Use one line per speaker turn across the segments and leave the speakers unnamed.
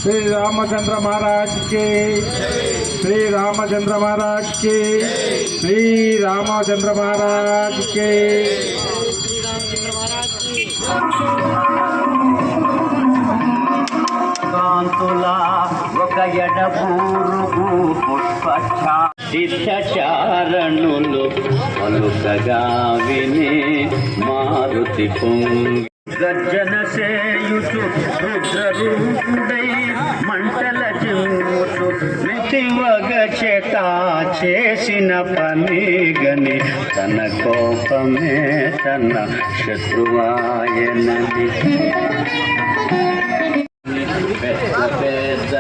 श्री रामचंद्र महाराज के, श्री रामचंद्र महाराज के, श्री रामचंद्र महाराज के।
కాంతులా ఒక ఎడబూరుగు పుష్పచారణులు పలుకగా వినే మారుతి పొంగి గర్జన సేయుచు రుద్రరూపుడై మంటల జిమ్ముచు నితివగ చేత చేసిన పని గని తన కోపమే తన శత్రువాయనది పెద్ద పెద్ద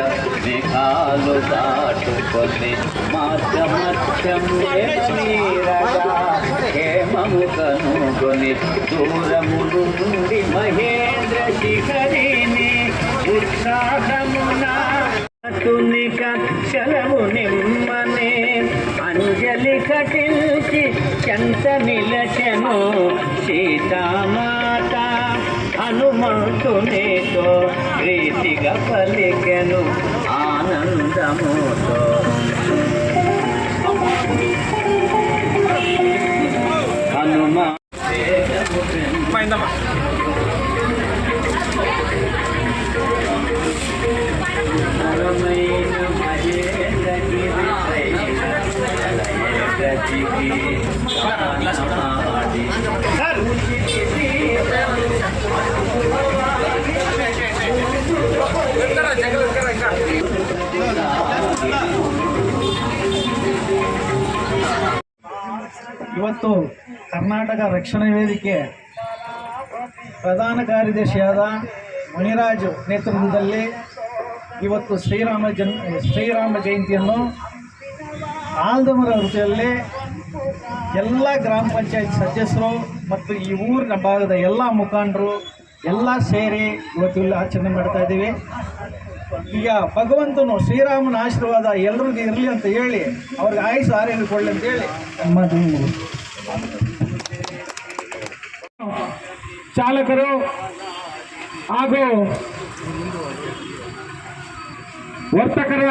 మేఘాలు దాటుకొని మార్గమధ్యమీరగా హేమము కనుగొని దూరము నుండి మహేంద్ర శిఖరిని ఉత్సాహమున తునిక చలము నిమ్మనే అంజలి కటించి చెంత నిలచెను సీతామాత హనుమంతునితో ప్రీతిగా పలికెను ఆనందముతో హనుమ
ಇವತ್ತು ಕರ್ನಾಟಕ ರಕ್ಷಣಾ ವೇದಿಕೆ ಪ್ರಧಾನ ಕಾರ್ಯದರ್ಶಿಯಾದ ಮುನಿರಾಜು ನೇತೃತ್ವದಲ್ಲಿ ಇವತ್ತು ಶ್ರೀರಾಮ ಜಯಂತಿಯನ್ನು ಆಲ್ದಮರ ವೃತ್ತಿಯಲ್ಲಿ ಎಲ್ಲ ಗ್ರಾಮ ಪಂಚಾಯತ್ ಸದಸ್ಯರು ಮತ್ತು ಈ ಊರಿನ ಭಾಗದ ಎಲ್ಲ ಮುಖಂಡರು ಎಲ್ಲ ಸೇರಿ ಇವತ್ತು ಇಲ್ಲಿ ಆಚರಣೆ ಮಾಡ್ತಾ ಇದ್ದೀವಿ. ಈಗ ಭಗವಂತನು ಶ್ರೀರಾಮನ ಆಶೀರ್ವಾದ ಎಲ್ರಿಗೂ ಇರಲಿ ಅಂತ ಹೇಳಿ ಅವ್ರಿಗೆ ಆಯುಷ್ ಆರೋಗ್ಯ ಕೊಡಲಿ ಅಂತ ಹೇಳಿ
ಚಾಲಕರು ಹಾಗೂ ವರ್ತಕರ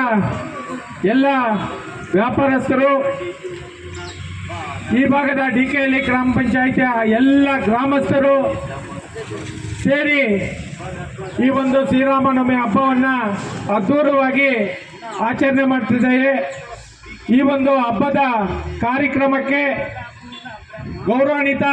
ಎಲ್ಲ ವ್ಯಾಪಾರಸ್ಥರು ಈ ಭಾಗದ ಡಿಕೆಹಳ್ಳಿ ಗ್ರಾಮ ಪಂಚಾಯಿತಿಯ ಎಲ್ಲ ಗ್ರಾಮಸ್ಥರು ಸೇರಿ ಈ ಒಂದು ಶ್ರೀರಾಮನವಮಿ ಹಬ್ಬವನ್ನು ಅದ್ಧೂರವಾಗಿ ಆಚರಣೆ ಮಾಡ್ತಿದ್ದೇವೆ. ಈ ಒಂದು ಹಬ್ಬದ ಕಾರ್ಯಕ್ರಮಕ್ಕೆ ಗೌರವಾನ್ವಿತ